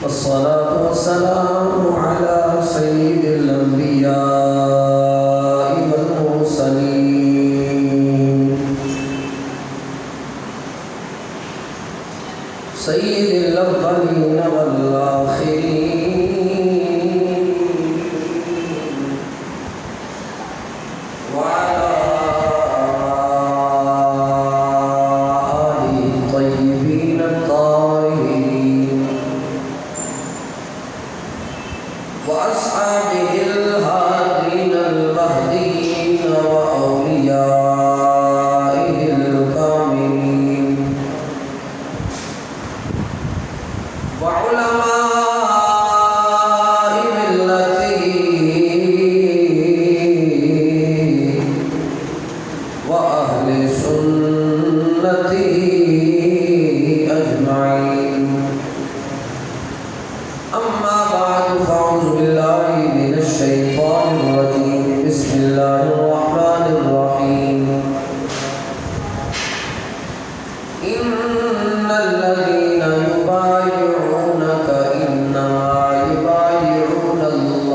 والصلاة والسلام على سيد الأنبياء والمرسلين سيد الأولين والآخرين وعلى آله الطيبين الطاهرين وأصحابه الهادين المهديين وأوليائه الكاملين وعلماء ملته وأهل سنته أجمعين. أما بعد فأعوذ بالله من الشيطان الرجيم. بسم الله الرحمن الرحيم. إن الذين يبايعونك إنما يبايعون الله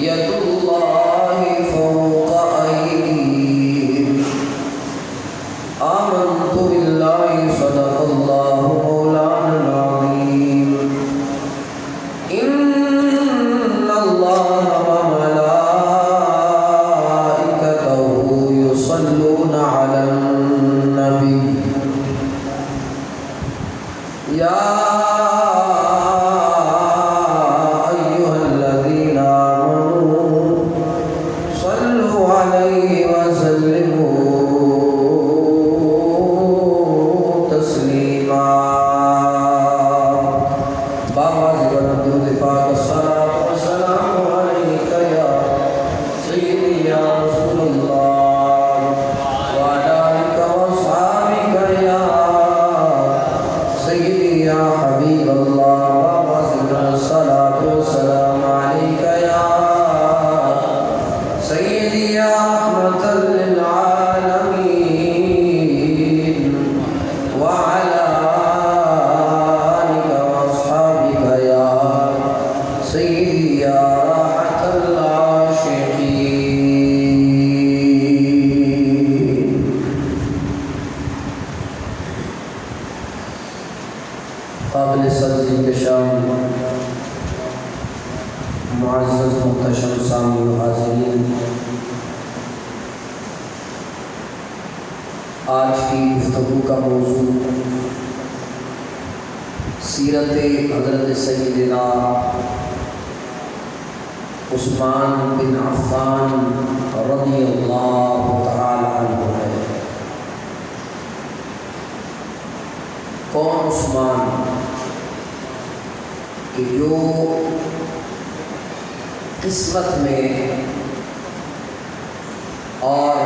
يد الله فوق أيديهم. آمنت بالله صدق الله مولانا العظيم. إن الله وملائكته يصلون على النبي يا أيها الذين آمنوا صلوا عليه وسلموا تسليما. بابا زبان درود پاک الصلاة والسلام عليك يا سيدي يا رسول الله وعلى آلك وأصحابك يا سيدي يا حبيب الله. بابا زبان الصلاة والسلام عليك يا سيدي يا رحمة للعالمين وعلى آلك وأصحابك يا سيدي يا راحة العاشقين. قابل صدر انتشام معزز محتشم سامع الحاضرین، آج کی گفتگو کا موضوع سیرت حضرت سیدنا عثمان بن عفان رضی اللہ تعالی عنہ ہے۔ کون عثمان کہ جو قسمت میں اور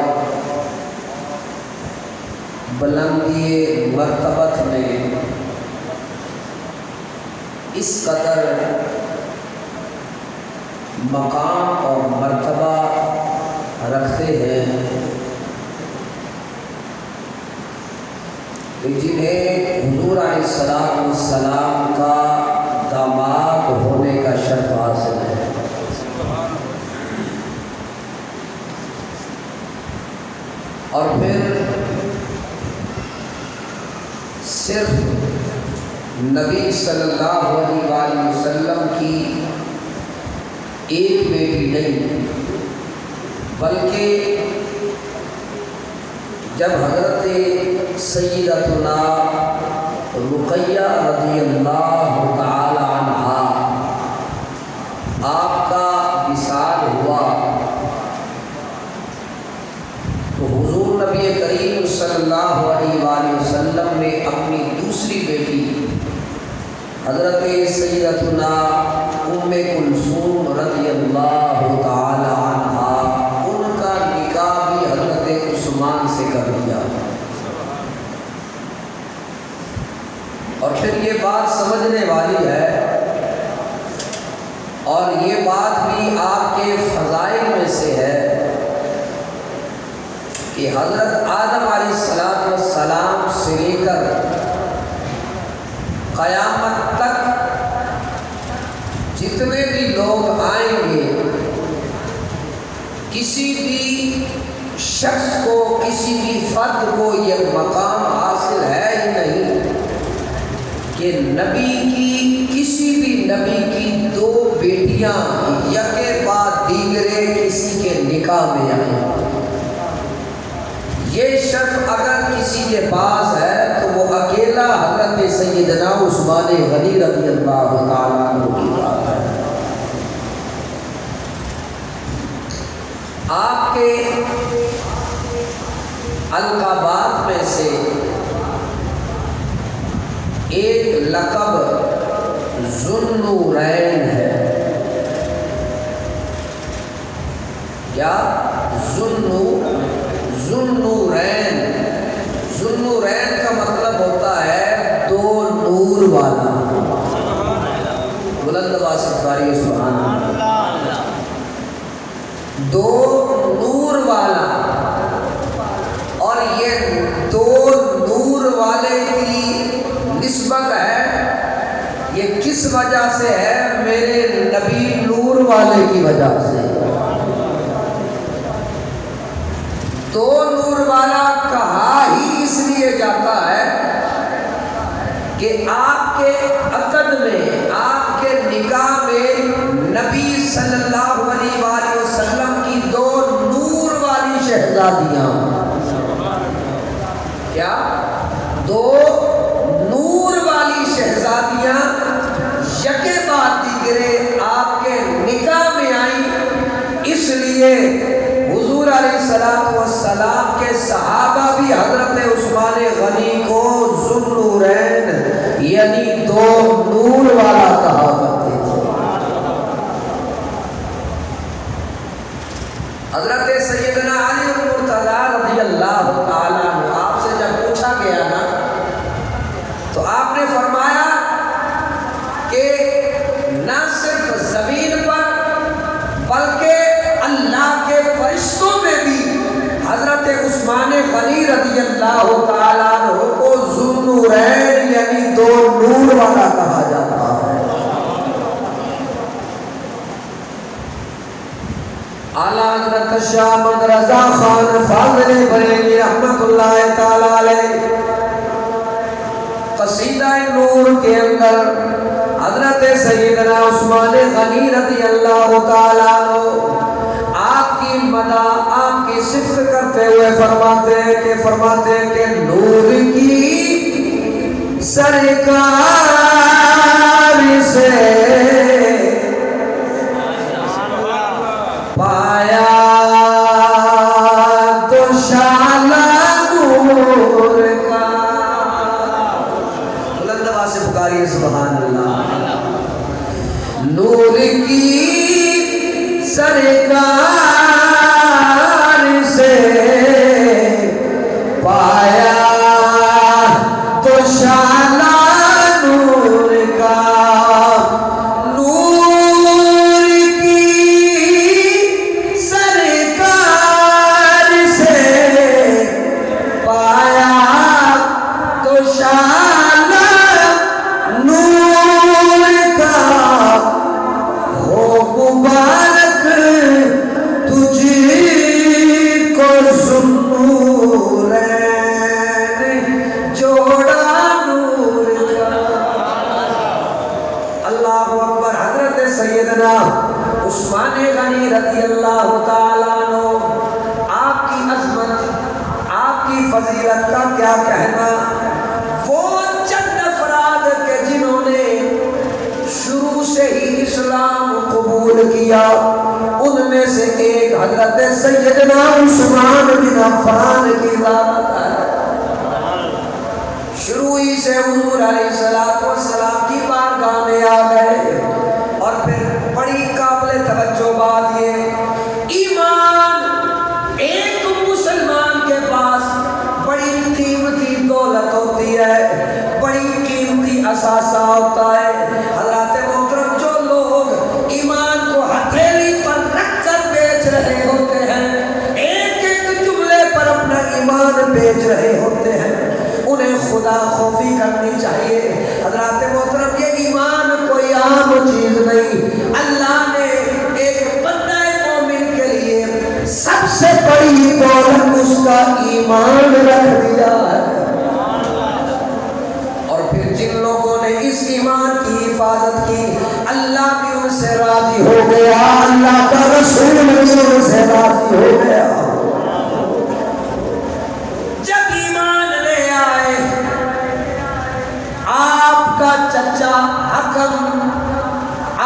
بلندی مرتبت میں اس قدر مقام اور مرتبہ رکھتے ہیں کہ جنہیں حضور علیہ السلام کا داماد ہونے کا شرف حاصل ہے۔ اور پھر صرف نبی صلی اللہ علیہ وآلہ وسلم کی ایک بیٹی نہیں، بلکہ جب حضرت سیدتنا رقیہ رضی اللہ تعالی عنہا آپ کا وصال ہوا تو حضور نبی کریم صلی اللہ علیہ وآلہ وسلم نے اپنی دوسری بیٹی حضرت سیدتنا ام کلثوم رضی اللہ تعالی عنہا ان کا نکاح بھی حضرت عثمان سے کر دیا۔ اور پھر یہ بات سمجھنے والی ہے اور یہ بات بھی آپ کے فضائل میں سے ہے کہ حضرت آدم علیہ السلام سے لے کر کسی بھی فرد کو یہ مقام حاصل ہے ہی نہیں کہ نبی کی کسی بھی نبی کی دو بیٹیاں یکے بعد دیگرے کسی کے نکاح میں آئیں۔ یہ شرف اگر کسی کے پاس ہے تو وہ اکیلا حضرت سیدنا عثمان غنی رضی اللہ تعالیٰ عنہ کی بات ہے۔ آپ کے القابات میں سے ایک لقب ذوالنورین ہے۔ کیا؟ ذوالنورین۔ ذوالنورین کا مطلب ہوتا ہے دو نور والا۔ بلند آواز سے پکاریے سبحان اللہ۔ دو نور والا، اور یہ دو نور والے کی نسبت ہے، یہ کس وجہ سے ہے؟ میرے نبی نور والے کی وجہ سے۔ دو نور والا کہا ہی اس لیے جاتا ہے کہ آپ کے عقد میں، آپ کے نکاح میں نبی صلی اللہ علیہ وآلہ وسلم کی دو نور والی شہزادیاں، کیا؟ دو نور والی شہزادیاں یکے بعد دیگرے آپ کے نکاح میں آئیں، اس لیے حضور علیہ السلام کے صحابہ بھی حضرت عثمان غنی کو ذوالنورین یعنی دو نور والا کہا کرتے تھے۔ حضرت سیدنا علی المرتضیٰ رضی اللہ تعالیٰ عنہ آپ سے جب پوچھا گیا نا تو آپ نے فرمایا کہ نہ صرف زمین پر بلکہ اللہ کے فرشتوں میں بھی حضرت عثمان غنی رضی اللہ تعالیٰ عنہ کو ذوالنورین یعنی دو نور والا کہا جاتا ہے۔ اعلیٰ حضرت شاہ احمد رضا خان فاضل بریلوی رحمت اللہ تعالیٰ علیہ قصیدہ نور کے اندر حضرت سیدنا عثمان غنی رضی اللہ تعالیٰ عنہ آپ کی مدح، آپ کی صفت کرتے ہوئے فرماتے ہیں کہ نور کی سرکار سے پایا تو شالا نور کا۔ بلند آواز سے پکاریے سبحان اللہ۔ نور کی سرکار سے پایا تو شالا نور کا۔ نور کی سرکار سے پایا تو شالا نور کا۔ ہو مبارک تجھ کو ذوالنورین جوڑا نور کا۔ اللہ اکبر۔ حضرت سیدنا عثمان غنی رضی اللہ تعالیٰ عنہ، آپ کی عظمت، آپ کی فضیلت کا کیا کہنا۔ وہ چند افراد کے جنہوں نے شروع سے ہی اسلام قبول کیا، ان میں سے ایک حضرت سیدنا عثمان بن عفان کی ذات ہے۔ شروع ہی سے حضور علیہ السلام کی بارگاہ میں آ گئے، اور پھر بڑی قابل توجہ بات یہ، ایمان ایک مسلمان کے پاس بڑی قیمتی دولت ہوتی ہے، بڑی قیمتی اثاثہ ہوتا ہے۔ حضرات محترم، جو لوگ ایمان کو ہتھیلی پر رکھ کر بیچ رہے ہوتے ہیں، ایک ایک جملے پر اپنا ایمان بیچ رہے ہوتے ہیں، انہیں خدا خوفی کرنی چاہیے۔ حضرات محترم، یہ ایمان کوئی عام چیز نہیں۔ اللہ نے ایک بندہ مومن کے لیے سب سے بڑی دولت اس کا ایمان رکھ دیا ہے، اور پھر جن لوگوں نے اس ایمان کی حفاظت کی اللہ بھی ان سے راضی ہو گیا، اللہ کا رسول بھی ان سے راضی ہو گیا۔ جب ایمان لے آئے، آپ کا چچا حکم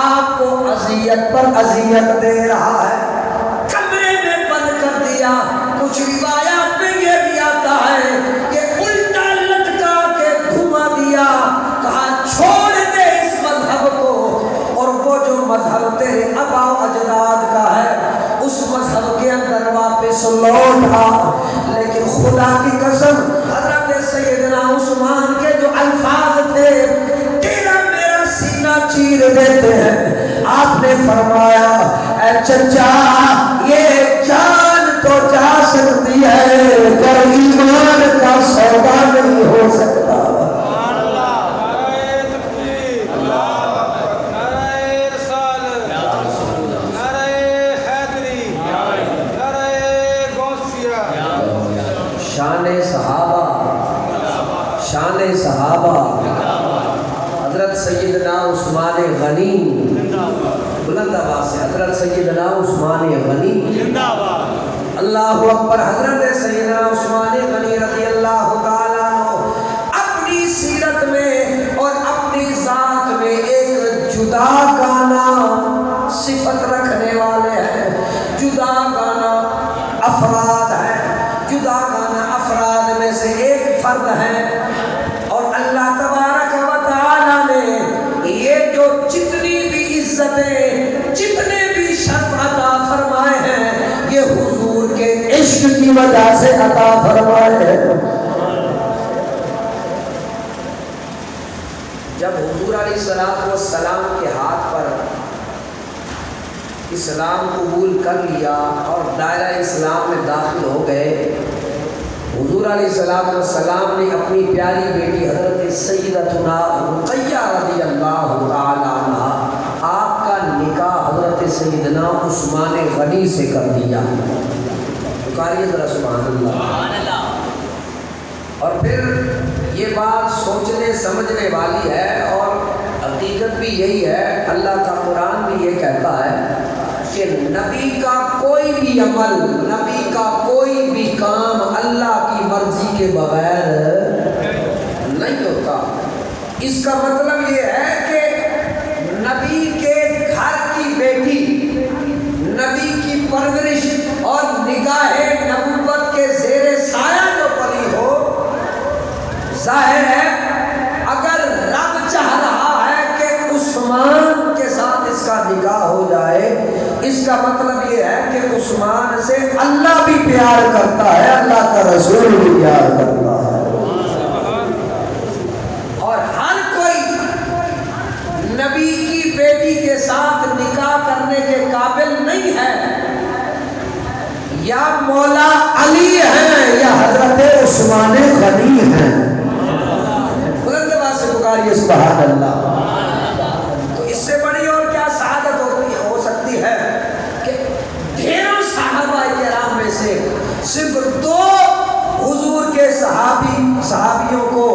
آپ کو اذیت پر اذیت دے رہا ہے، کمرے میں بند کر دیا۔ کچھ روایات میں یہ بھی آتا ہے کہ الٹا لٹکا کے گھما دیا، کہا چھوڑ دے اس مذہب کو، اور وہ جو مذہب تیرے آباء و اجداد کا ہے اس مذہب کے اندر واپس لوٹ آ۔ لیکن خدا کی قسم حضرت سیدنا عثمان کے جو الفاظ تھے، تیرا میرا سینہ چیر دیتے ہیں۔ آپ نے فرمایا اے چچا، یہ جان تو جا سکتی ہے پر ایمان کا سودا نہیں ہو سکتا۔ شان صحابہ حضرت سیدنا عثمان غنی، بلند آواز سے حضرت سیدنا عثمان غنی، اللہ اکبر۔ حضرت سیدنا عثمان غنی رضی اللہ تعالیٰ عنہ اپنی سیرت میں اور اپنی ذات میں ایک جدا گانا صفت رکھنے والے ہیں، جدا گانا افراد ہیں، جدا گانا افراد میں سے ایک فرد ہے۔ اور اللہ تبارک و تعالیٰ نے یہ جو جتنی بھی عزتیں، جتنے بھی شرف عطا فرمائے ہیں، یہ حضور کے عشق کی وجہ سے عطا فرمائے ہیں۔ جب حضور علیہ السلام کے ہاتھ پر اسلام قبول کر لیا اور دائرہ اسلام میں داخل ہو گئے، حضور علیہ السلام نے اپنی پیاری بیٹی حضرت سیدتنا رقیہ رضی اللہ تعالیٰ عنہ، آپ کا نکاح حضرت سیدنا عثمان غنی سے کر دیا۔ پکاریے ذرا سبحان اللہ۔ اور پھر یہ بات سوچنے سمجھنے والی ہے، اور حقیقت بھی یہی ہے، اللہ کا قرآن بھی یہ کہتا ہے کہ نبی کا کوئی بھی عمل، نبی کا کوئی بھی کام اللہ کی مرضی کے بغیر نہیں ہوتا۔ اس کا مطلب یہ ہے کہ نبی کے گھر کی بیٹی، نبی کی پرورش اور نگاہ نبوت کے زیر سایہ جو پلی ہو، ظاہر ہے اگر رب چاہ رہا ہے کہ عثمان کے ساتھ اس کا نکاح ہو جائے، اس کا مطلب یہ ہے کہ عثمان سے اللہ بھی پیار کرتا ہے، اللہ کا رسول بھی پیار کرتا ہے۔ اور ہر کوئی نبی کی بیٹی کے ساتھ نکاح کرنے کے قابل نہیں ہے، یا مولا علی ہیں یا حضرت عثمان غنی ہیں۔ بلند آواز سے پکاریے سبحان اللہ۔ تو اس سے بڑی اور کیا سعادت ہو سکتی ہے کہ ڈھیروں صحابہ کرام میں سے صرف دو حضور کے صحابیوں کو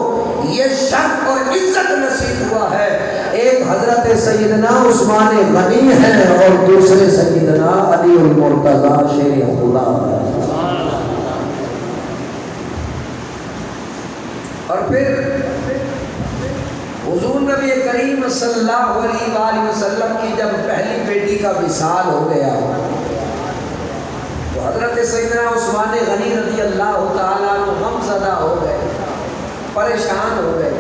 یہ شرف اور عزت نصیب ہوا ہے، ایک حضرت سیدنا عثمان غنی ہیں اور دوسرے سیدنا علی المرتضی شیر خدا ہے۔ اور پھر حضور نبی کریم صلی اللہ علیہ وآلہ وسلم کی جب پہلی بیٹی کا وصال ہو گیا تو حضرت سیدنا عثمان غنی رضی اللہ تعالیٰ عنہ غمزدہ ہو گئے، پریشان ہو گئے،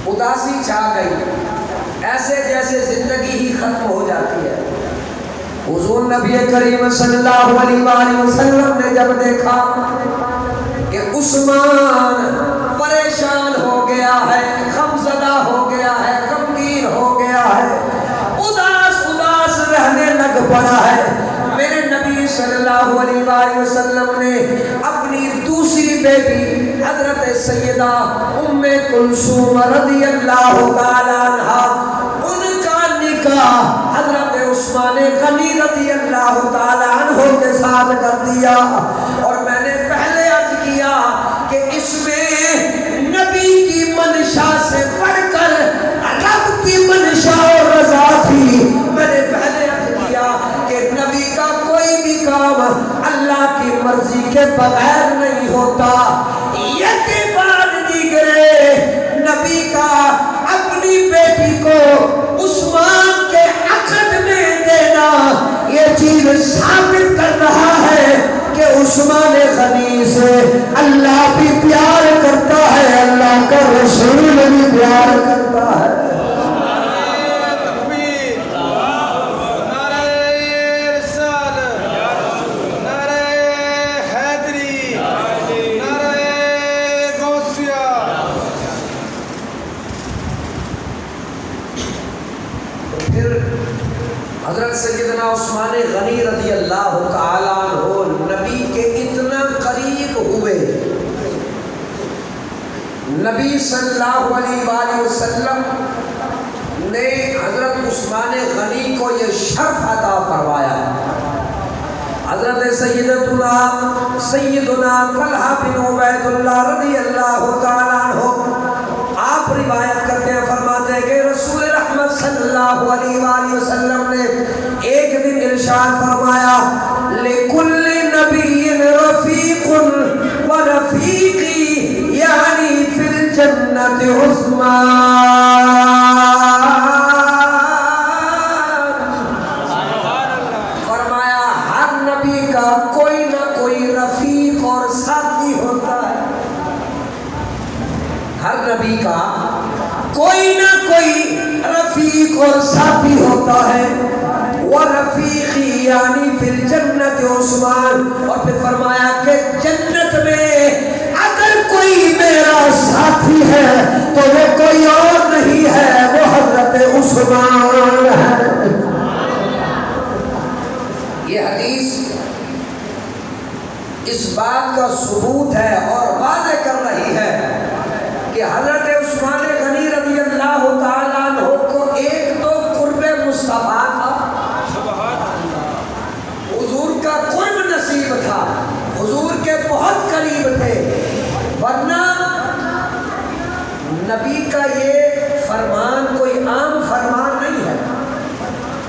اداسی چھا گئی، ایسے جیسے زندگی ہی ختم ہو جاتی ہے۔ حضور نبی کریم صلی اللہ علیہ وآلہ وسلم نے جب دیکھا کہ عثمان پریشان ہو گیا ہے، غمزدہ ہو گیا ہے، غمگین ہو گیا ہے، اداس رہنے لگ پڑا ہے، میرے نبی صلی اللہ علیہ وآلہ وسلم نے اپنی دوسری بیٹی حضرت سیدہ ام کلثوم رضی اللہ تعالیٰ عنہا، ان کا نکاح حضرت عثمان غنی رضی اللہ تعالی عنہ کے ساتھ کر دیا. اور میں نے پہلے عرض کیا کہ اس میں نبی کی منشا سے بڑھ کر رب کی منشا اور رضا تھی. میں نے پہلے عرض کیا کہ نبی کا کوئی بھی کام اللہ کی مرضی کے بغیر نہیں ہوتا. یہ کے بعد دیگرے نبی کا اپنی بیٹی کو عثمان کے عقد میں دینا یہ چیز ثابت کر رہا ہے کہ عثمان غنی سے اللہ بھی پیار کرتا ہے, اللہ کا رسول بھی پیار کرتا ہے. حضرت سیدنا عثمان غنی رضی اللہ تعالیٰ عنہ نبی کے اتنا قریب ہوئے, نبی صلی اللہ علیہ وآلہ وسلم نے حضرت عثمان غنی کو یہ شرف عطا فرمایا. حضرت سیدنا طلحہ بن عبید اللہ رضی اللہ تعالیٰ عنہ آپ روایت کرتے ہیں, فرماتے ہیں کہ رسول رحمت صلی اللہ علیہ وآلہ وسلم نے ایک دن ارشاد فرمایا لِكُلِّ نَبِيٍّ رَفِيقٌ وَرَفِيقِي یعنی فِي الْجَنَّةِ عثمان. فرمایا ہر نبی کا کوئی نہ کوئی رفیق اور ساتھی ہوتا ہے, ہر نبی کا کوئی نہ کوئی رفیق اور ساتھی ہوتا ہے. وَرَفِيقِي یعنی فِي الْجَنَّةِ عثمان. اور پھر فرمایا کہ جنت میں اگر کوئی میرا ساتھی ہے تو وہ کوئی اور نہیں ہے, وہ حضرت عثمان ہے. یہ حدیث اس بات کا ثبوت ہے اور واضح کر رہی ہے کہ حضرت عثمان غنی رضی اللہ تعالیٰ عنہ کو ایک تو قرب مصطفیٰ تھا, حضور کا قرب نصیب تھا, حضور کے بہت قریب تھے. ورنہ نبی کا یہ فرمان کوئی عام فرمان نہیں ہے,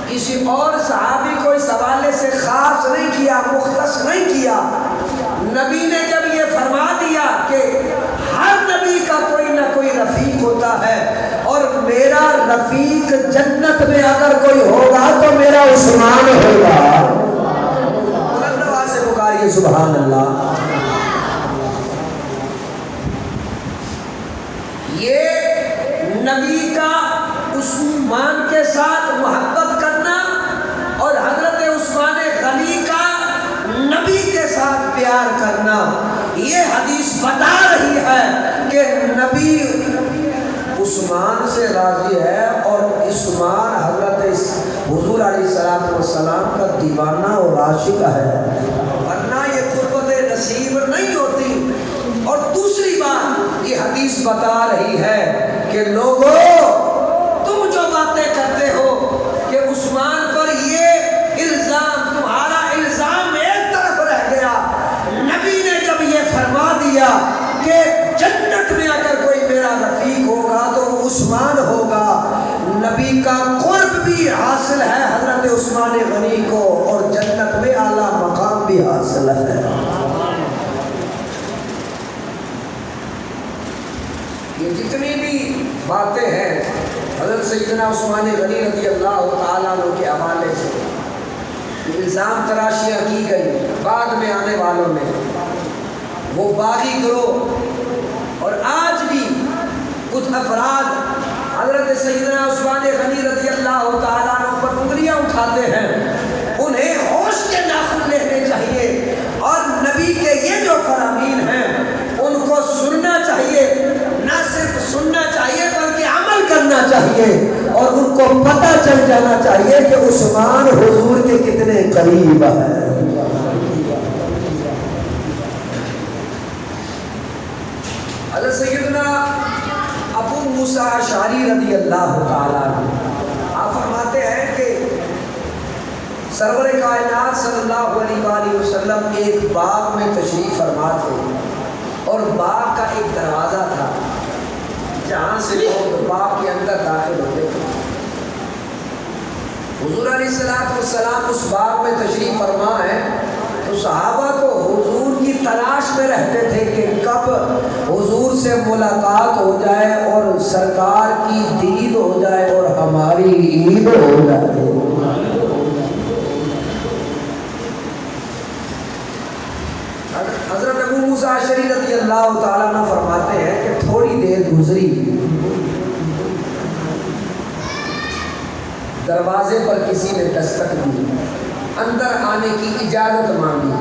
کسی اور صحابی کو اس حوالے سے خاص نہیں کیا, مختص نہیں کیا. نبی نے جب یہ فرما دیا کہ ہر نبی کا کوئی نہ کوئی رفیق ہوتا ہے اور میرا رفیق جنت میں اگر کوئی ہوگا تو میرا عثمان ہوگا. بلند آواز سے پکاریے سبحان اللہ. یہ نبی کا عثمان کے ساتھ محبت کرنا اور حضرت عثمان غنی کا نبی کے ساتھ پیار کرنا, یہ حدیث بتا رہی ہے کہ نبی عثمان سے راضی ہے اور عثمان حضرت حضور علیہ السلام کا دیوانہ اور عاشق ہے, ورنہ یہ قربت نصیب نہیں ہوتی. اور دوسری بات یہ حدیث بتا رہی ہے کہ لوگوں تم جو باتیں کرتے ہو کہ عثمان پر یہ الزام, تمہارا الزام ایک طرف رہ گیا. نبی نے جب یہ فرما دیا کہ جنت میں اگر کوئی میرا رفیق ہوگا تو وہ عثمان ہوگا, نبی کا قرب بھی حاصل ہے حضرت عثمان غنی کو اور جنت میں اعلیٰ مقام بھی حاصل ہے. یہ جتنی بھی باتیں ہیں حضرت سیدنا عثمان غنی رضی اللہ تعالیٰ عنہ کے حوالے سے الزام تراشیاں کی گئی بعد میں آنے والوں نے, وہ باغی گروہ اور آج بھی کچھ افراد حضرت سیدنا عثمان غنی رضی اللہ تعالیٰ عنہ پر انگلیاں اٹھاتے ہیں. انہیں ہوش کے ناخن لینے چاہیے اور نبی کے یہ جو فرامین ہیں ان کو سننا چاہیے, نہ صرف سننا چاہیے بلکہ عمل کرنا چاہیے, اور ان کو پتہ چل جانا چاہیے کہ عثمان حضور کے کتنے قریب ہے. حضرت سیدنا موسیٰ اشعری رضی اللہ تعالیٰ عنہ آپ فرماتے ہیں کہ سرور کائنات صلی اللہ علیہ وآلہ وسلم ایک باغ میں تشریف فرما تھے اور باغ کا ایک دروازہ تھا جہاں سے لوگ باغ کے اندر داخل ہوتے تھے۔ حضور علیہ السلام اس باغ میں تشریف فرما ہے تو صحابہ تو حضور کی تلاش میں رہتے تھے کہ کب حضور سے ملاقات ہو جائے اور سرکار کی دید ہو جائے اور ہماری عید ہو جائے۔ حضرت ابو موسیٰ اشعری رضی اللہ تعالیٰ عنہ فرماتے ہیں کہ تھوڑی دیر گزری، دروازے پر کسی نے دستک دی، اندر آنے کی اجازت مانگی۔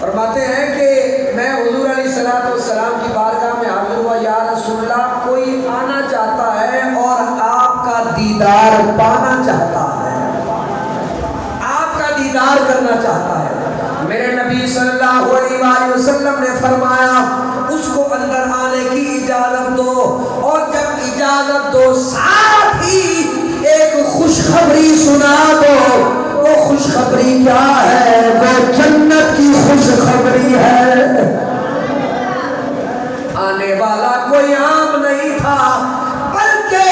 فرماتے ہیں کہ میں حضور علیہ السلام کی بارگاہ میں حاضر ہوا، یا رسول اللہ کوئی آنا چاہتا ہے اور آپ کا دیدار پانا چاہتا ہے، آپ کا دیدار کرنا چاہتا ہے۔ میرے نبی صلی اللہ علیہ وآلہ وسلم نے فرمایا اس کو اندر آنے کی اجازت دو، اور جب اجازت دو ساتھ ہی ایک خوشخبری سنا دو۔ وہ خوشخبری کیا ہے؟ وہ جنت کی خوشخبری ہے۔ آنے والا کوئی عام نہیں تھا بلکہ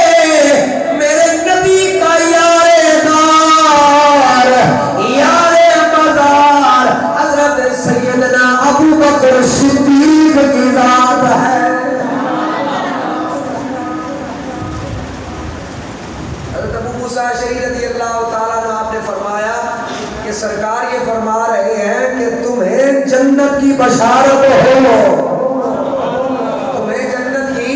میرے نبی کا یار غار، یار مزار حضرت سیدنا ابو بکر صدیق کی ذات ہے۔ حضرت ابو موسیٰ اشعری رضی اللہ تعالیٰ عنہ آپ نے فرمایا کہ سرکار یہ فرما رہے ہیں کہ تمہیں جنت کی بشارت ہو، تمہیں جنت کی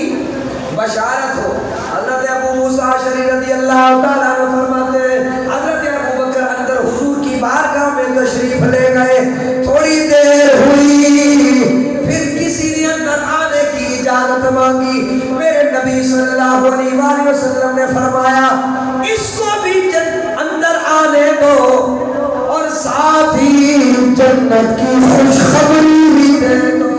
بشارت ہو۔ حضرت ابو موسیٰ اشعری رضی اللہ تعالیٰ عنہ فرماتے ہیں حضرت ابو بکر اندر حضور کی بارگاہ میں تشریف لے گئے، تھوڑی دیر ہوئی پھر کسی نے اندر آنے کی اجازت مانگی۔ میرے نبی صلی اللہ علیہ وآلہ وسلم نے فرمایا اس کو بھی اندر آنے دو اور ساتھ ہی جنت کی خوشخبری بھی دے دو۔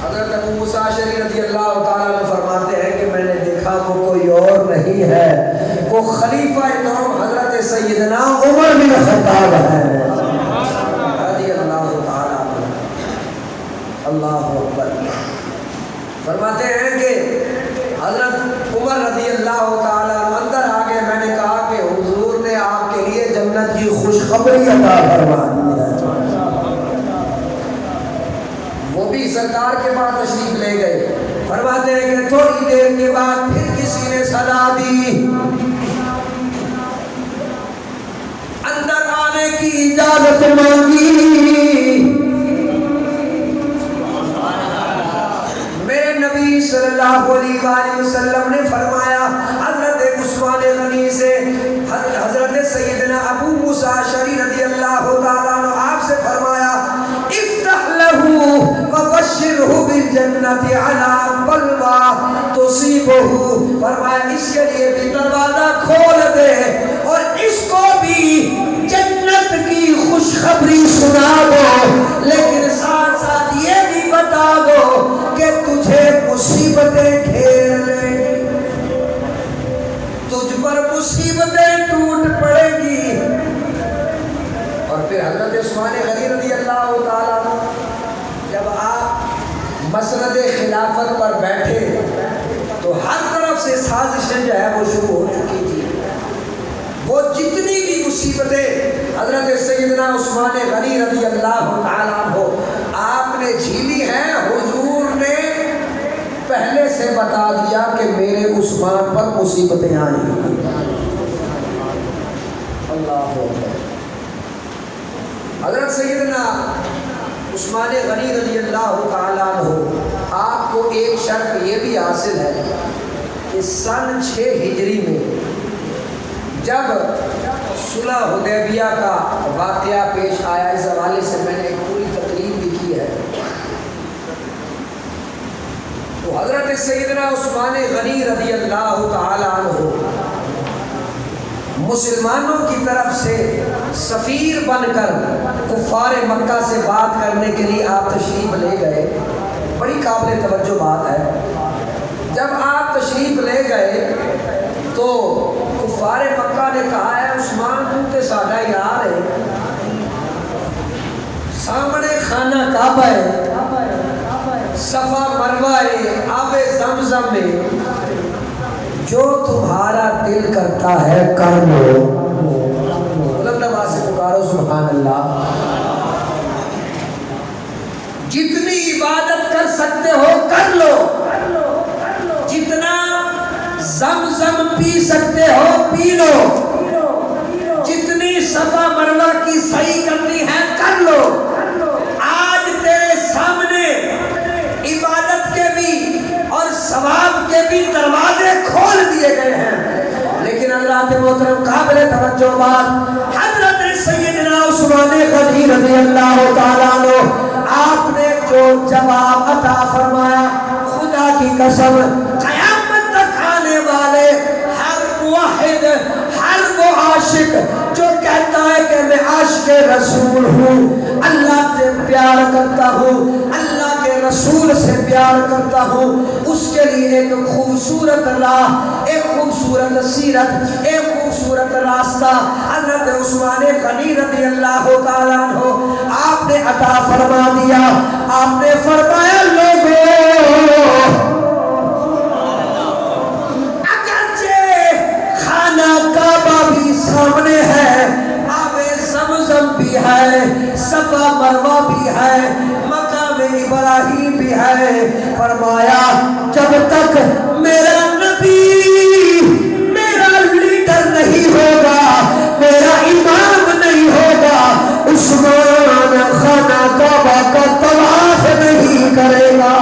حضرت ابو موسیٰ اشعری رضی اللہ تعالیٰ عنہ فرماتے ہیں کہ میں نے دیکھا وہ کوئی اور نہیں ہے، وہ خلیفہ دوم حضرت سیدنا عمر بن خطاب ہے رضی اللہ تعالیٰ عنہ۔ اللہ اکبر۔ فرماتے ہیں کہ حضرت عمر رضی اللہ تعالیٰ عنہ اندر آگے، میں نے کہا کہ حضور نے آپ کے لیے جنت کی خوشخبری عطا فرما دی ہے۔ وہ بھی سرکار کے بعد تشریف لے گئے۔ فرماتے ہیں کہ تھوڑی دیر کے بعد پھر کسی نے صدا دی، اندر آنے کی اجازت مانگی۔ میرے نبی صلی اللہ علیہ وآلہ وسلم نے فرمایا حضرت عثمان غنی سے، حضرت سیدنا ابو موسیٰ اشعری رضی اللہ تعالیٰ عنہ آپ سے فرمایا افتح لہو وبشرہ بالجنت علی بلوہ تصیبہ، فرمایا اس کے لیے بھی دروازہ کھول دے اور اس کو بھی جنت کی خوشخبری سنا دو، لیکن ساتھ ساتھ یہ بھی بتا دو کہ تجھے مصیبتیں گھیر لیں گی، تجھ پر مصیبتیں ٹوٹ پڑے گی۔ اور پھر حضرت عثمان غنی رضی اللہ تعالیٰ عنہ جب آپ مسند خلافت پر بیٹھے تو ہر طرف سے سازشیں جو ہے وہ شروع ہو چکی تھی۔ وہ جتنی بھی مصیبتیں حضرت سیدنا عثمان غنی رضی اللہ تعالیٰ عنہ آپ نے جھیلی ہیں، حضور نے پہلے سے بتا دیا کہ میرے عثمان پر مصیبتیں آئیں گی۔ اللہ اکبر۔ حضرت سیدنا عثمان غنی رضی اللہ تعالیٰ عنہ آپ کو ایک شرف یہ بھی حاصل ہے کہ سن 6 ہجری میں جب صلح حدیبیہ کا واقعہ پیش آیا، اس حوالے سے میں نے ایک پوری تقریر بھی کی ہے، تو حضرت سیدنا عثمان غنی رضی اللہ تعالیٰ عنہ مسلمانوں کی طرف سے سفیر بن کر کفار مکہ سے بات کرنے کے لیے آپ تشریف لے گئے۔ بڑی قابل توجہ بات ہے، جب آپ تشریف لے گئے تو کفار مکہ نے کہا ہے عثمان تو تے ساڈا یار ہے، سامنے خانہ کعبہ ہے، صفا مروہ ہے، آب زمزم ہے، جو تمہارا دل کرتا ہے کر لو۔ بلند آواز سے پکارو سبحان اللہ۔ جتنی عبادت کر سکتے ہو کر لو، جتنا زمزم پی سکتے ہو پی لو، جتنی صفا مروہ کی سعی کرنی ہے کر لو۔ آج تیرے سامنے عبادت کے بھی اور ثواب کے بھی دروازے کھول دیے گئے ہیں، لیکن حضرات محترم قابل توجہ بات، حضرت سیدنا عثمان غنی رضی اللہ تعالیٰ عنہ آپ نے جو جواب عطا فرمایا، خدا کی قسم قیامت تک آنے والے ہر موحد، ہر وہ عاشق جو کہتا ہے کہ میں عاشق رسول ہوں، اللہ سے پیار کرتا ہوں، اللہ کے رسول سے پیار کرتا ہوں، اس کے لیے ایک خوبصورت راہ، ایک خوبصورت سیرت، ایک خوبصورت راستہ حضرت عثمان غنی رضی اللہ تعالیٰ عنہ آپ نے عطا فرما دیا۔ آپ نے فرمایا لوگوں، اگرچہ خانہ کعبہ بھی سامنے ہے، آب زمزم بھی ہے، صفا مروہ بھی ہے، مقام ابراہیم بھی ہے، فرمایا جب تک میرا نبی میرا لیڈر نہیں ہوگا، میرا امام نہیں ہوگا، عثمان خانہ کعبہ کا طواف نہیں کرے گا۔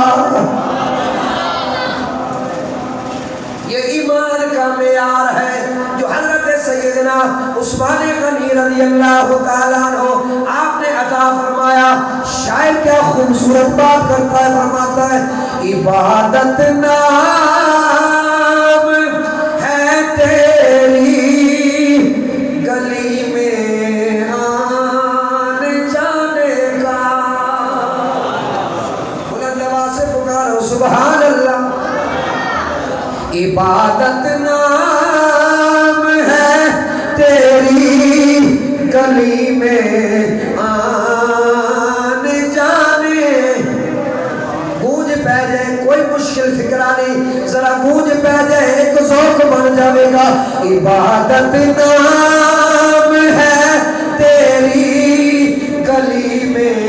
یہ ایمان کا معیار ہے جو حضرت سیدنا عثمان غنی رضی اللہ تعالیٰ عنہ آپ نے عطا فرمایا۔ شاعر کیا خوبصورت بات کرتا ہے، فرماتا ہے عبادت نام ہے تیری گلی میں آنے جانے کا، بلند آواز سے پکارو سبحان اللہ۔ عبادت نام ہے تیری گلی میں آنے جانے، گونج پہ جائے کوئی مشکل فکرہ نہیں، ذرا گونج پہ جائے ایک ذوق بن جائے گا۔ عبادت نام ہے تیری گلی میں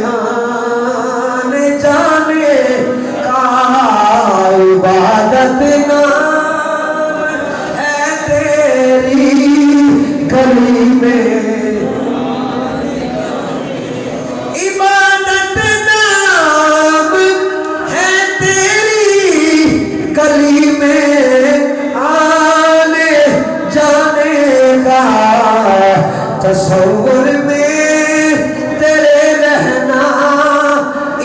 آنے جانے کا، عبادت نام ہے تیری گلی میں، عبادت نام ہے تیری گلی میں آنے جانے کا، تصور میں تیرے رہنا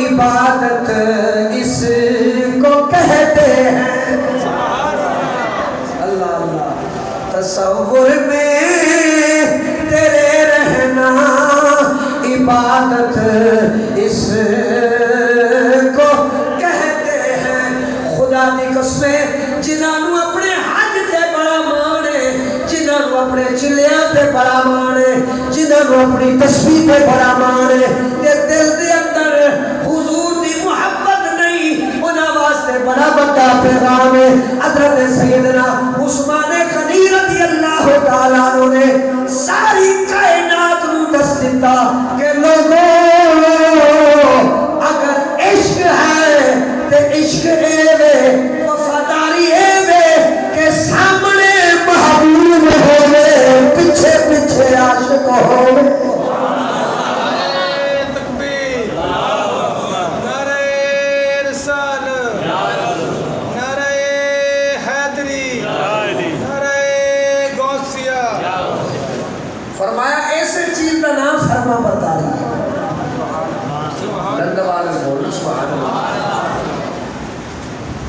عبادت اس کو کہتے ہیں۔ اللہ اللہ، تصور میں تیرے رہنا عبادت اس کو کہتے ہیں۔ خدا دی قسمیں جنہوں اپنے حج تے بڑا مانے، جنہوں اپنے چلیاں تے بڑا مانے، جنہوں اپنی تسبیح تے بڑا مانے، تے دل دے اندر حضور دی محبت نہیں، انہاں واسطے بڑا بڑا پیغام ہے۔ حضرت سیدنا عثمان غنی رضی اللہ تعالیٰ عنہ نے ساری کائنات نو دس دیتا کہ لوگوں اگر عشق ہے تے عشق اے وے، وفاداری اے وے کہ سامنے محبوب ہوئے، پیچھے پیچھے عاشق ہوئے۔ فرمایا ایسے چیز کا نام فرما برداری ہے۔ بندوال بولو سبحان اللہ۔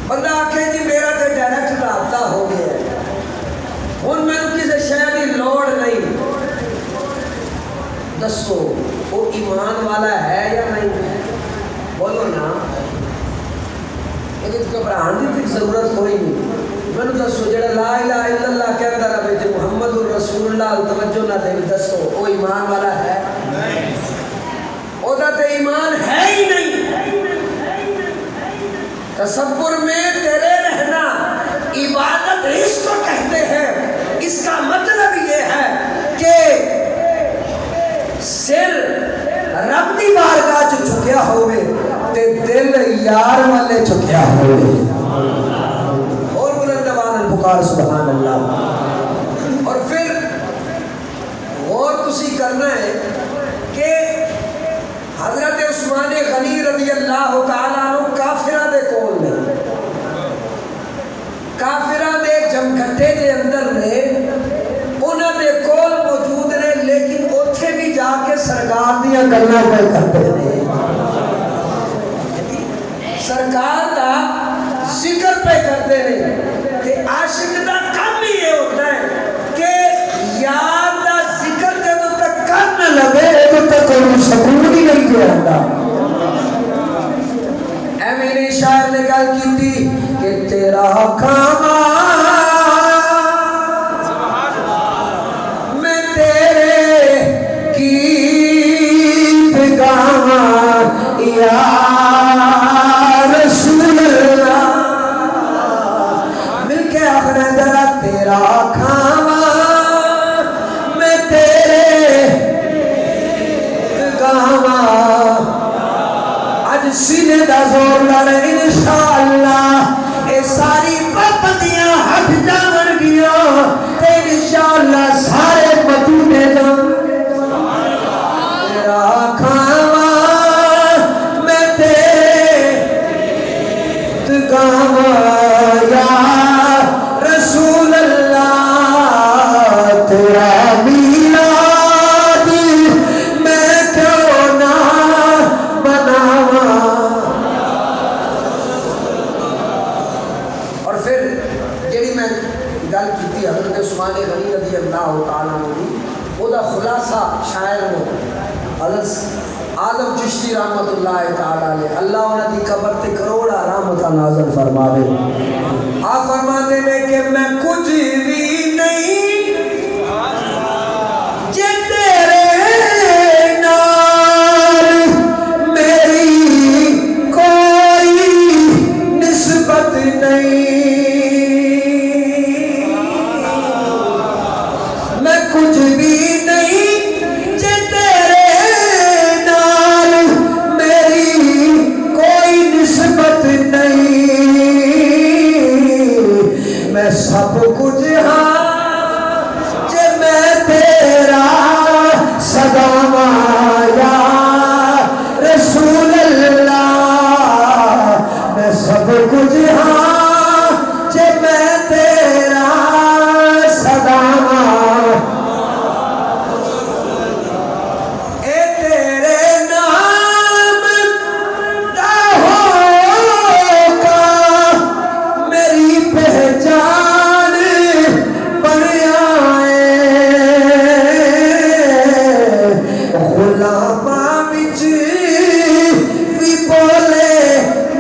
بندہ آکھے جی میرا تے ڈائریکٹ رابطہ ہو گیا ہے، ہن میں کسی شے دی لوڑ نہیں، دسو وہ ایمان والا ہے یا نہیں؟ بولو نا۔ لیکن گھبراہن کی ضرورت کوئی نہیں. میں نے دسو جڑا لا الہ الا اللہ کہتا رہے تے محمد الرسول اللہ توجہ نہ دے دسو وہ ایمان والا ہے؟ نہیں. وہ تے ایمان ہے ہی نہیں. تصور میں تیرے رہنا عبادت اس کو کہتے ہیں. اس کا مطلب یہ ہے کہ سر رب دی بارگاہ چ چکیا ہوئے تے دل یار والے چکیا ہوئے. اور بلند آواز پکار سبحان اللہ. اور پھر غور تسی کرنا ہے کہ حضرت عثمان غنی رضی اللہ تعالیٰ عنہ کافرہ دے کول نے, کافرہ دے جمگھٹے دے اندر نے, انہاں دے کول موجود نے, لیکن اوتھے بھی جا کے سرکار دیاں گلاں پہ کرتے ہیں. سرکار دا ذکر پہ کرتے ہیں. تے عاشق دا کم ہی یہ ہوتا ہے کہ یار دا ذکر جدوں تک کر نہ لگے ادوں تک کوئی سکون ہی نہیں دے آتا. اے میرے شاعر نے گل کی تھی کہ تیرا کھاما میں تیرے گیت گاواں یا رسول اللہ. مل کے اپنے ذرا تیرا کھاواں میں تیرے گاواں. اج سینے دا زور لڑے انشاءاللہ اے ساری پابندیاں ہٹ جاون گیاں تے انشاءاللہ سارے مدینے جان. تیرا کھاواں میں تیرے گاواں یا رسول اللہ. تیرا میلاد میں کیوں نہ مناواں. اور پھر جیڑی میں گل کی حضرت عثمان غنی رضی اللہ تعالیٰ عنہ وہ دا خلاصہ شاعر نے حضرت آدم چشتی رحمت اللہ تعالیٰ علیہ, اللہ انہاں دی قبر تے کروڑا رحمتہ نازل فرماوے. آپ فرماتے ہیں کہ میں کچھ بھی نہیں جے تیرے نال میری کوئی نسبت نہیں. میں کچھ بھی نہیں جے تیرے نال میری کوئی نسبت نہیں. میں سب کچھ ہاں جے میں تیرا صداواں یا رسول اللہ. میں سب کچھ ہاں جے میں تیرا صداواں. اے تیرے نام دا ہوگا میری پہچان بنیا ہے. غلاماں وچ وی بولے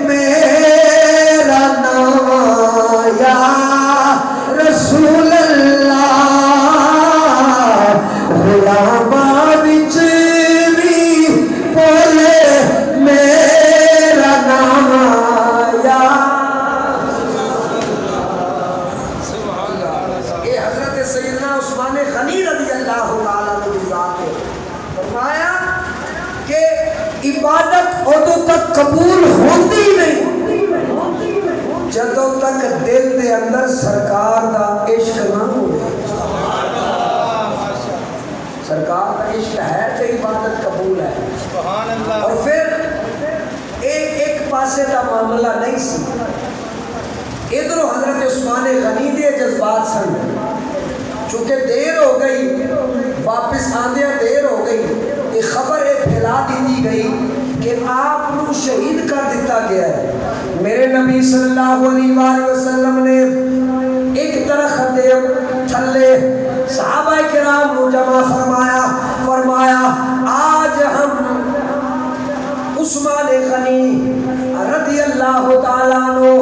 میرا نام یا رسول اللہ. غلاماں وچ وی بولے میرا نام یا. یہ حضرت سیدنا عثمان غنی رضی اللہ تعالیٰ عنہ ذات ہے. فرمایا کہ عبادت ادو تک قبول ہوتی نہیں جدوں تک دل دے اندر سرکار دا عشق نہ ہو. سرکار کا عشق ہے تو عبادت قبول ہے. اور پھر ایک پاسے کا معاملہ نہیں سی. ادھر حضرت عثمان غنی دے جذبات سن, چونکہ دیر ہو گئی, واپس آندیا دیر ہو گئی, یہ خبر پھیلا دی گئی کہ آپ کو شہید کر دیتا گیا ہے. میرے نبی صلی اللہ علیہ وآلہ وسلم نے ایک درخت تھلے صحابہ کرام کو جمع فرمایا آج ہم عثمان غنی رضی اللہ تعالیٰ عنہ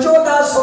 1400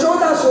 1400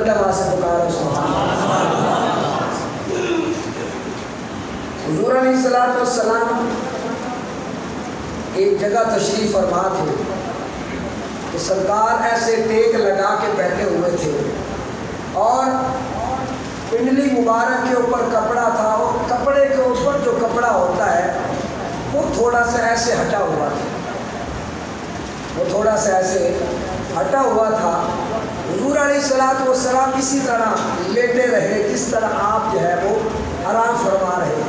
بلند آواز سے پکارو سبحان اللہ۔ حضور علیہ الصلوۃ والسلام ایک جگہ تشریف فرما تھے کہ سرکار ایسے ٹیک لگا کے بیٹھے ہوئے تھے اور پنڈلی مبارک کے اوپر کپڑا تھا، اور کپڑے کے اوپر جو کپڑا ہوتا ہے وہ تھوڑا سا ایسے ہٹا ہوا تھا، وہ تھوڑا سا ایسے ہٹا ہوا تھا۔ حضور علیہ الصلوۃ والسلام اسی طرح لیٹے رہے جس طرح آپ جو ہے وہ آرام فرما رہے،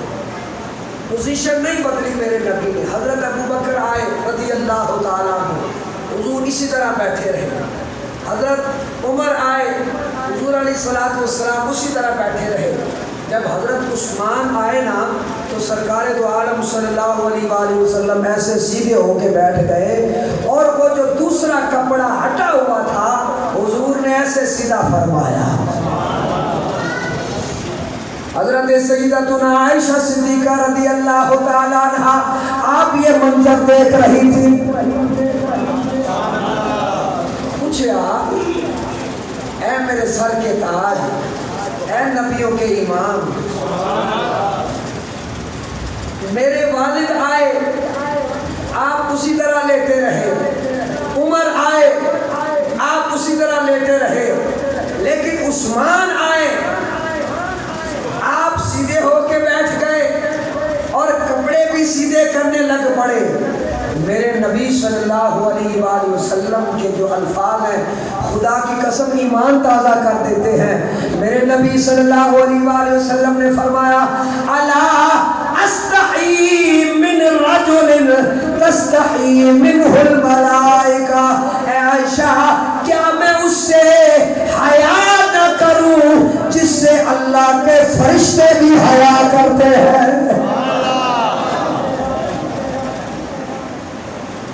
پوزیشن نہیں بدلی میرے نبی نے۔ حضرت ابوبکر آئے رضی اللہ تعالیٰ عنہ، حضور اسی طرح بیٹھے رہے۔ حضرت عمر آئے، حضور علیہ الصلوۃ والسلام اسی طرح بیٹھے رہے۔ جب حضرت عثمان آئے نا تو سرکار دو عالم صلی اللہ علیہ وآلہ وسلم ایسے سیدھے ہو کے بیٹھ گئے، اور وہ جو دوسرا کپڑا ہٹا ہوا تھا حضور نے ایسے سیدھا فرمایا۔ حضرت سیدتنا عائشہ صدیقہ رضی اللہ تعالیٰ عنہا آپ یہ منظر دیکھ رہی تھی، پوچھا اے میرے سر کے تاج، اے نبیوں کے امام، میرے والد آئے آپ اسی طرح لیٹے رہے، عمر آئے آپ اسی طرح لیٹے رہے، لیکن عثمان آئے آپ سیدھے ہو کے بیٹھ گئے اور کپڑے بھی سیدھے کرنے لگ پڑے۔ میرے نبی صلی اللہ علیہ وآلہ وسلم کے جو الفاظ ہیں خدا کی قسم ایمان تازہ کر دیتے ہیں۔ میرے نبی صلی اللہ علیہ وآلہ وسلم نے فرمایا الا استحی من رجل تستحی منہ الملائکہ، اے عائشہ کیا میں اس سے حیا نہ کروں جس سے اللہ کے فرشتے بھی حیا کرتے ہیں،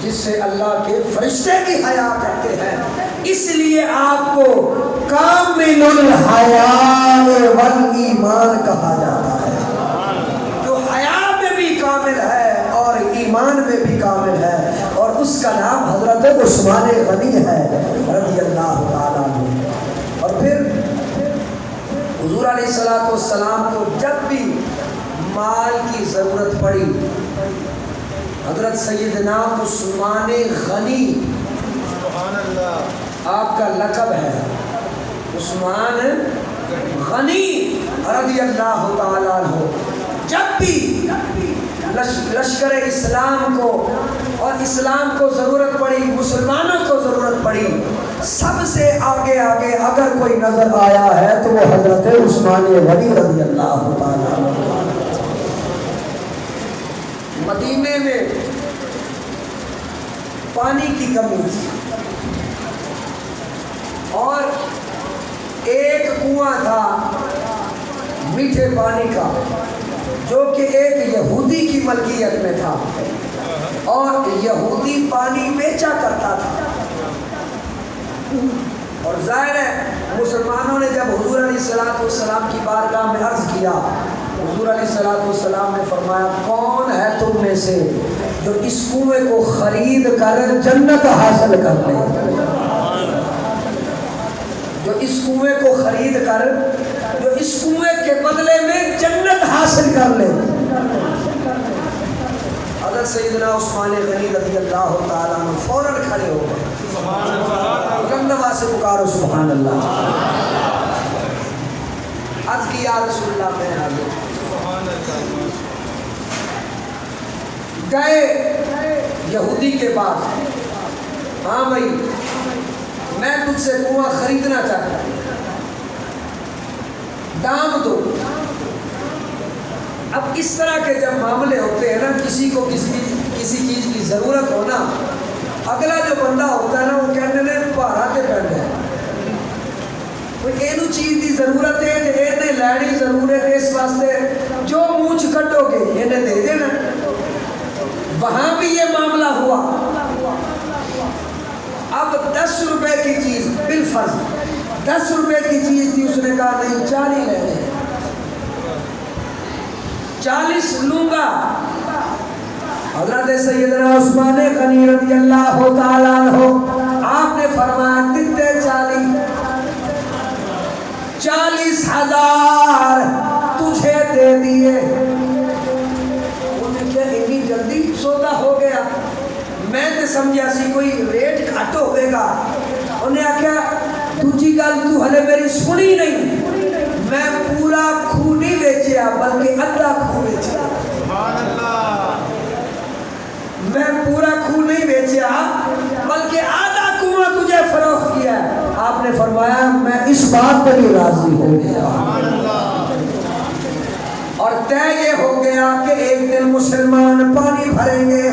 جس سے اللہ کے فرشتے بھی حیا کرتے ہیں؟ اس لیے آپ کو کامل الحیاء والایمان کہا جاتا ہے، جو حیا میں بھی کامل ہے اور ایمان میں بھی کامل ہے، اور اس کا نام حضرت عثمان غنی ہے رضی اللہ تعالیٰ عنہ۔ اور پھر حضور علیہ الصلوۃ والسلام کو جب بھی مال کی ضرورت پڑی، حضرت سیدنا عثمان غنی آپ کا لقب ہے، عثمان غنی رضی اللہ تعالیٰ عنہ، جب بھی لشکر اسلام کو اور اسلام کو ضرورت پڑی، مسلمانوں کو ضرورت پڑی، سب سے آگے آگے اگر کوئی نظر آیا ہے تو وہ حضرت عثمان غنی رضی اللہ تعالیٰ عنہ۔ مدینے میں پانی کی کمی تھی اور ایک کنواں تھا میٹھے پانی کا جو کہ ایک یہودی کی ملکیت میں تھا، اور یہودی پانی بیچا کرتا تھا۔ اور ظاہر ہے مسلمانوں نے جب حضور علیہ الصلوۃ والسلام کی بارگاہ میں عرض کیا، حضور علیہ الصلوۃ والسلام نے فرمایا کون ہے تم میں سے جو اس کنویں کو خرید کر جنت حاصل کر لے، جو اس کنویں کو خرید کر، جو اس کنویں کے بدلے میں جنت حاصل کر لے۔ حضرت سیدنا عثمان غنی رضی اللہ تعالیٰ عنہ فوراً کھڑے ہو گئے، گندوا سے پکارو سبحان اللہ، عرض کی یا رسول اللہ میں حاضر، گئے یہودی کے پاس، ہاں بھائی میں تجھ سے کنواں خریدنا چاہتا ہوں، دام دو۔ اب اس طرح کے جب معاملے ہوتے ہیں نا، کسی کو کسی چیز کی ضرورت ہونا، اگلا جو بندہ ہوتا ہے نا وہ کہنے نے پہارا تے پہنے کوئی اینو چیز کی ضرورت ہے کہ اینے لینی ضرورت ہے، اس واسطے جو مونچھ کٹو گے انہیں دے دینا۔ وہاں بھی یہ معاملہ ہوا، اب 10 روپے کی چیز بالفرض 10 روپے کی چیز تھی، اس نے کہا نہیں 40 لینے، 40 لوں گا۔ حضرت سیدنا عثمان غنی رضی اللہ تعالیٰ عنہ آپ نے فرمایا دیتے 40، 40,000 تجھے دے دیے. انہیں کیا اتنی جلدی سودا ہو گیا؟ میں تو سمجھا سی کوئی ریٹ گھٹ ہوئے گا. انہیں آکھیا دوجی گل تو ہلے میری سنی نہیں، میں پورا کھو نہیں بیچیا بلکہ ادھا کھو بیچیا. میں پورا کھو نہیں بیچیا بلکہ آدھا کنواں تجھے فروخت کیا. آپ نے فرمایا میں اس بات پر ہی راضی ہو گیا. اور طے یہ ہو گیا کہ ایک دن مسلمان پانی بھریں گے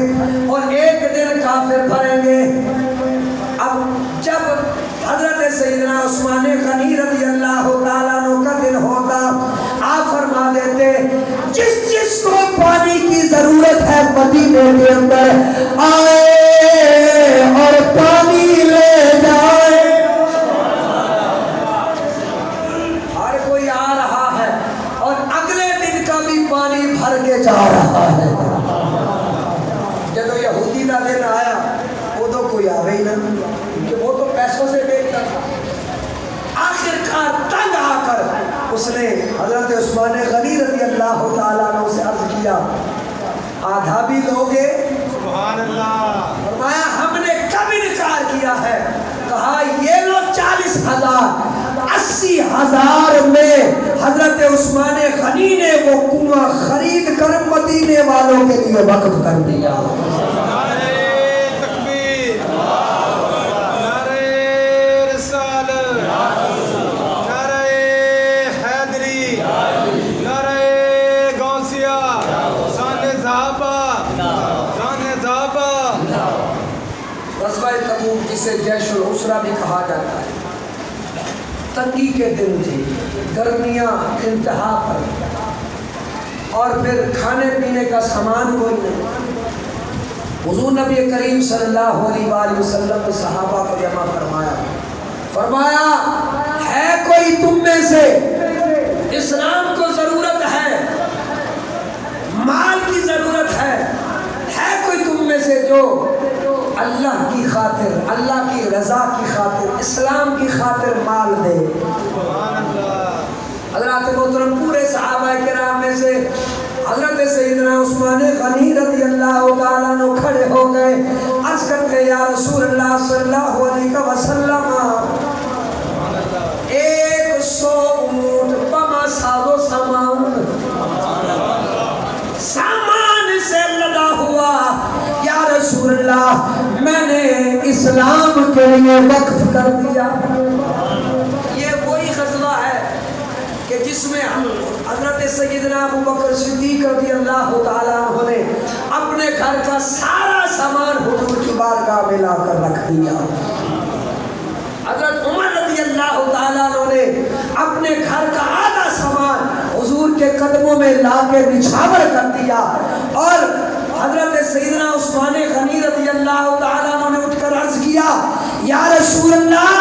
اور ایک دن کافر بھریں گے. اب جب حضرت سیدنا عثمان غنی رضی اللہ تعالیٰ عنہ کا دن ہوتا، آپ فرما دیتے جس جس کو پانی کی ضرورت ہے مدینے کے اندر آئے اور پانی لے جائے. ہر کوئی آ رہا ہے اور اگلے دن کا بھی پانی بھر کے جا رہا ہے. جب یہودی کا دن آیا وہ تو کوئی آوے ہی نہ، کہ وہ تو پیسوں سے بیچتا تھا. آخر کار تنگ آ کر اس نے حضرت عثمان غنی رضی اللہ تعالیٰ عنہ سے عرض کیا آدھا بھی لوگے؟ سبحان اللہ. فرمایا ہم نے کب انکار کیا ہے. کہا یہ لو 40,000، 80,000 میں حضرت عثمان غنی نے وہ کنواں خرید کر مدینے والوں کے لیے وقف کر دیا. جسے جیش العسرہ بھی کہا جاتا ہے، تنگی کے دن تھی، گرمیاں انتہا پر، اور پھر کھانے پینے کا سامان کوئی نہیں. حضور نبی کریم صلی اللہ علیہ وآلہ وسلم نے صحابہ کو جمع فرمایا ہے کوئی تم میں سے اسلام کو ضرورت ہے، مال کی ضرورت ہے کوئی تم میں سے جو اللہ کی خاطر، اللہ کی رضا کی خاطر، اسلام کی خاطر مال دے؟ حضرات محترم پورے صحابہ کرام میں سے حضرت سیدنا عثمان غنی رضی اللہ تعالیٰ عنہ کھڑے ہو گئے. عرض کرتے یا رسول اللہ صلی اللہ علیہ وسلم 100 اونٹ بما ساز و سامان سے لدا ہوا، یا رسول اللہ میں نے اسلام کے لیے وقف کر دیا. یہ وہی غزوہ ہے کہ جس میں حضرت سیدنا ابو بکر صدیق رضی اللہ تعالیٰ عنہ نے اپنے گھر کا سارا سامان حضور کی بارگاہ میں لا کر رکھ دیا. حضرت عمر رضی اللہ تعالیٰ عنہ نے اپنے گھر کا آدھا سامان حضور کے قدموں میں لا کے نچھاور کر دیا. اور حضرت سیدنا عثمان غنی رضی اللہ تعالیٰ عنہ نے اٹھ کر عرض کیا یا رسول اللہ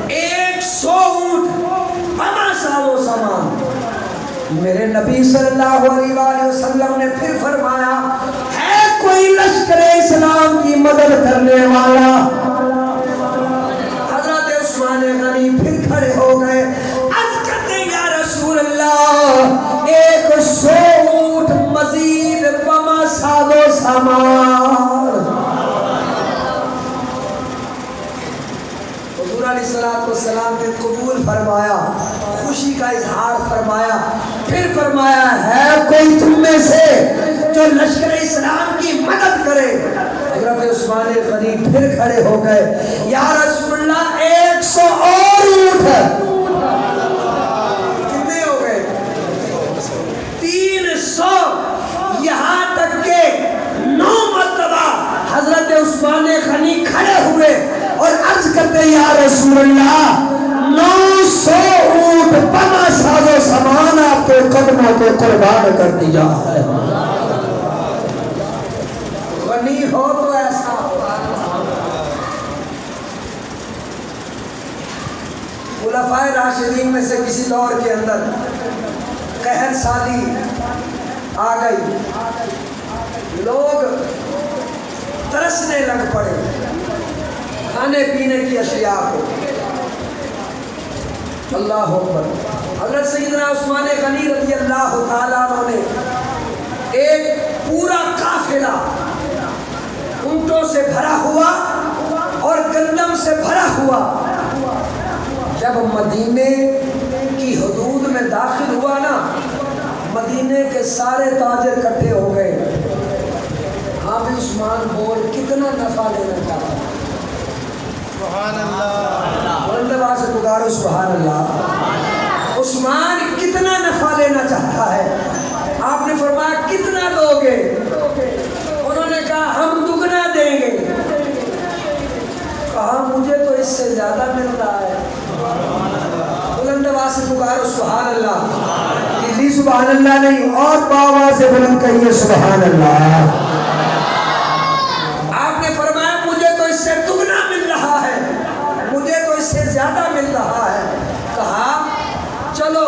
100 اونٹ بما ساز و سامان. میرے نبی صلی اللہ علیہ وآلہ وسلم نے پھر فرمایا ہے کوئی لشکر اسلام کی مدد کرنے والا؟ حضرت عثمان غنی پھر کھڑے ہو گئے. عرض کرتے یا رسول اللہ 100 اونٹ مزید بما ساز و سامان. حضور علیہ السلام نے قبول فرمایا، خوشی کا اظہار فرمایا. پھر فرمایا ہے کوئی تم میں سے جو لشکر اسلام کی مدد کرے؟ حضرت عثمان غنی پھر کھڑے ہو گئے یا رسول اللہ 100 اور اونٹ. کتنے ہو گئے؟ 300. یہاں تک کہ 9 مرتبہ حضرت عثمان غنی کھڑے ہوئے اور عرض کرتے یا رسول اللہ 900 اونٹ بما ساز و سامان آپ کے قدموں کو قربان کر دیا ہے. غنی ہو تو ایسا. خلفائے راشدین میں سے کسی دور کے اندر قہر سالی آ گئی، لوگ ترسنے لگ پڑے کھانے پینے کی اشیاء کو. اللہ اکبر۔ حضرت سیدنا عثمان غنی رضی اللہ تعالیٰ عنہ نے ایک پورا قافلہ اونٹوں سے بھرا ہوا اور گندم سے بھرا ہوا جب مدینے کی حدود میں داخل ہوا نا، مدینے کے سارے تاجر اکٹھے ہو گئے۔ ہاں بھی عثمان بول کتنا نفع لینا چاہتا ہے؟ سبحان اللہ، بلند آواز سے پکارو سبحان اللہ۔ عثمان کتنا نفع لینا چاہتا ہے؟ آپ نے فرمایا کتنا دو گے؟ انہوں نے کہا ہم دگنا دیں گے۔ کہا مجھے تو اس سے زیادہ مل رہا ہے۔ بلند آواز سے پکارو سبحان اللہ۔ دلی سبحان اللہ نہیں، اور باواز سے بلند کہیے سبحان اللہ۔ آپ نے فرمایا مجھے تو اس سے دگنا مل رہا ہے، مجھے تو اس سے زیادہ مل رہا ہے۔ کہا چلو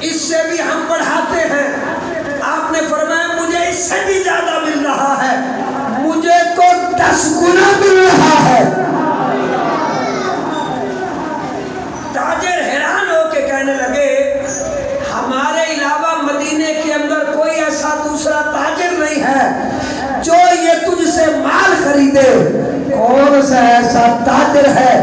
اس سے بھی ہم بڑھاتے ہیں۔ آپ نے فرمایا مجھے اس سے بھی زیادہ مل رہا ہے، مجھے تو 10 گنا مل رہا ہے۔ تاجر حیران ہو کے کہنے لگے ہمارے علاوہ مدینے کے اندر کوئی ایسا دوسرا تاجر نہیں ہے جو یہ تجھ سے مال خریدے۔ کون سا ایسا تاجر ہے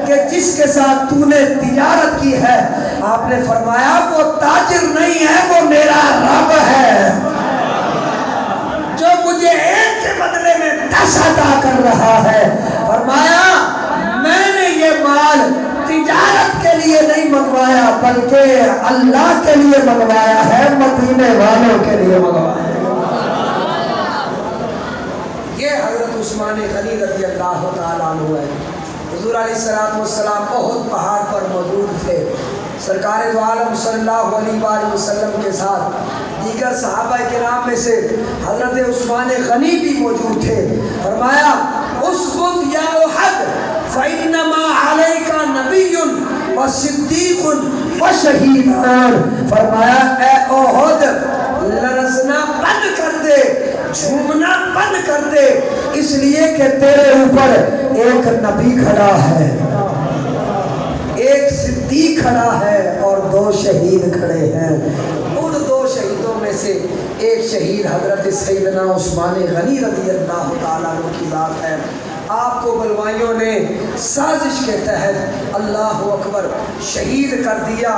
کہ جس کے ساتھ تو نے تجارت کی ہے؟ آپ نے فرمایا وہ تاجر نہیں ہے، وہ میرا رب ہے جو مجھے ایک کے بدلے میں 10 عطا کر رہا ہے۔ فرمایا میں نے یہ مال تجارت کے لیے نہیں منگوایا بلکہ اللہ کے لیے منگوایا ہے، مدینے والوں کے لیے منگوایا ہے۔ یہ حضرت عثمان غنی رضی اللہ تعالیٰ عنہ ہے۔ حضور علیہ السلام احد پہاڑ پر موجود تھے، سرکار دو عالم صلی اللہ علیہ وآلہ وسلم کے ساتھ دیگر صحابہ کرام میں سے حضرت عثمان غنی بھی موجود تھے۔ فرمایا اسقط یا احد فإنما علیک نبی و صدیق و شہیدان۔ فرمایا اے احد لرزنا بند کر دے، جھومنا بند کر دے، اس لیے کہ تیرے اوپر ایک نبی کھڑا ہے، ایک صدیق کھڑا ہے اور 2 شہید کھڑے ہیں۔ ان 2 شہیدوں میں سے ایک شہید حضرت سیدنا عثمان غنی رضی اللہ تعالیٰ عنہ کی ذات ہے۔ آپ کو بلوائیوں نے سازش کے تحت اللہ اکبر شہید کر دیا۔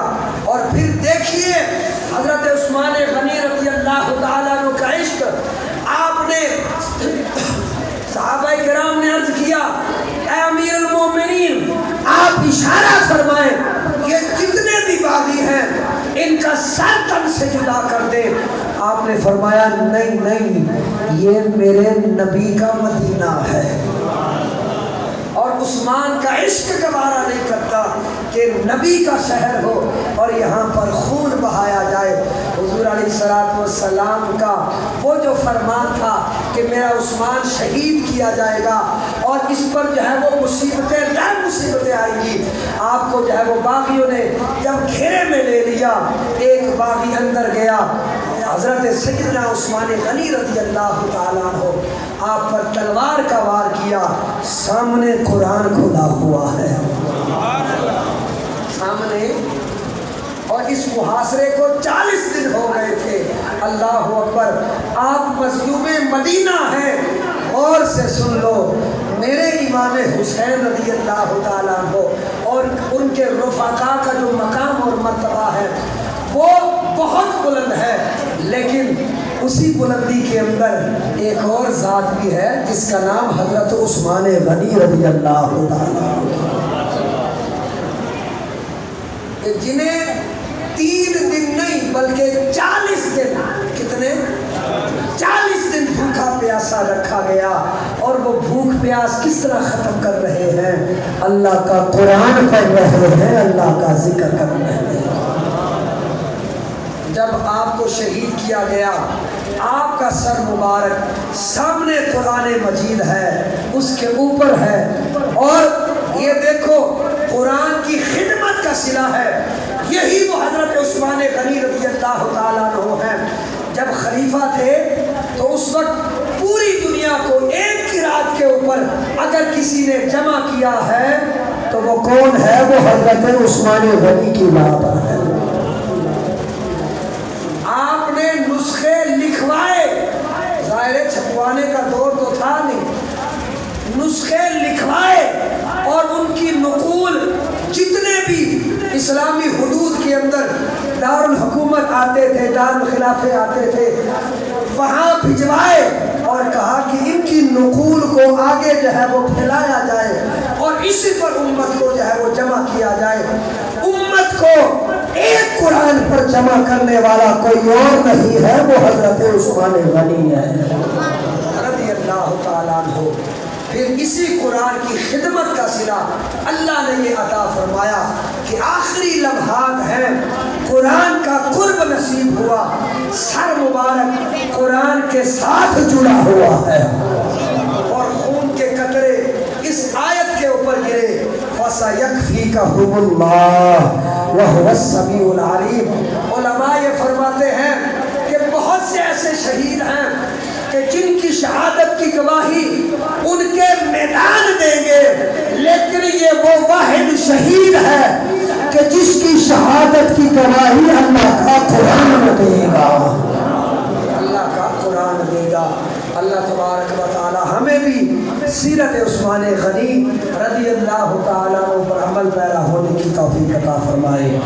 اور پھر دیکھیے حضرت عثمان غنی رضی اللہ تعالیٰ عنہ کا عشق۔ آپ نے صحابہ کرام نے عرض کیا اے امیر المومنین آپ اشارہ فرمائیں یہ جتنے بھی باغی ہیں ان کا سر تن سے جدا کر دیں۔ آپ نے فرمایا نہیں، یہ میرے نبی کا مدینہ ہے۔ اور عثمان کا عشق گوارا نہیں کرتا کہ نبی کا شہر ہو اور یہاں پر خون بہایا جائے۔ حضور علیہ السلام کا وہ جو فرمان تھا کہ میرا عثمان شہید کیا جائے گا اور اس پر جو ہے وہ مصیبتیں در مصیبتیں آئیں گی، آپ کو جو ہے وہ باغیوں نے جب گھیرے میں لے لیا، ایک باغی اندر گیا، حضرت سیدنا عثمان غنی رضی اللہ تعالیٰ عنہ آپ پر تلوار کا وار کیا، سامنے قرآن کھلا ہوا ہے سامنے، اور اس محاصرے کو 40 دن ہو گئے تھے۔ اللہ اکبر، آپ مظلوم مدینہ ہیں، غور سے سن لو، میرے امام حسین رضی اللہ تعالیٰ عنہ اور ان کے رفقا کا جو مقام اور مرتبہ ہے وہ بہت بلند ہے، لیکن اسی بلندی کے اندر ایک اور ذات بھی ہے جس کا نام حضرت عثمان غنی رضی اللہ تعالیٰ عنہ، جنہیں 3 دن نہیں بلکہ 40 دن، کتنے 40 دن بھوکا پیاسا رکھا گیا۔ اور وہ بھوک پیاس کس طرح ختم کر رہے ہیں؟ اللہ کا قرآن پڑھ رہے ہیں، اللہ کا ذکر کر رہے ہیں۔ جب آپ کو شہید کیا گیا، آپ کا سر مبارک سامنے قرآن مجید ہے، اس کے اوپر ہے، اور یہ دیکھو قرآن کی خدمت کا صلہ ہے۔ یہی وہ حضرت عثمان غنی رضی اللہ تعالیٰ عنہ ہیں۔ جب خلیفہ تھے تو اس وقت پوری دنیا کو ایک قرات کے اوپر اگر کسی نے جمع کیا ہے تو وہ کون ہے؟ وہ حضرت عثمان غنی کی بات ہے۔ آپ نے نسخے لکھوائے، ظاہر چھپوانے کا دور تو تھا نہیں، نسخے لکھوائے اور ان کی نقول جتنے بھی اسلامی حدود کے اندر دارالحکومت آتے تھے، دارالخلافے آتے تھے، وہاں بھجوائے اور کہا کہ ان کی نقول کو آگے جو ہے وہ پھیلایا جائے اور اسی پر امت کو جو ہے وہ جمع کیا جائے۔ امت کو ایک قرآن پر جمع کرنے والا کوئی اور نہیں ہے، وہ حضرت عثمان غنی ہے رضی اللہ تعالیٰ عنہ۔ پھر اسی قرآن کی خدمت کا صلہ اللہ نے یہ عطا فرمایا کہ آخری لمحات ہیں، قرآن کا قرب نصیب ہوا، سر مبارک قرآن کے ساتھ جڑا ہوا ہے اور خون کے قطرے اس آیت کے اوپر گرے، فَسَيَكْفِيكَهُمُ اللَّهُ وَهُوَ السَّمِيعُ الْعَلِيمُ۔ علماء یہ فرماتے ہیں کہ بہت سے ایسے شہید ہیں کہ جن کی شہادت کی گواہی ان کے میدان دیں گے، لیکن یہ وہ واحد شہید ہے کہ جس کی شہادت کی گواہی اللہ کا قرآن دے گا، اللہ کا قرآن دے گا۔ اللہ تبارک و تعالی ہمیں بھی سیرت عثمان غنی رضی اللہ تعالیٰ عنہ پر عمل پیرا ہونے کی توفیق عطا فرمائے۔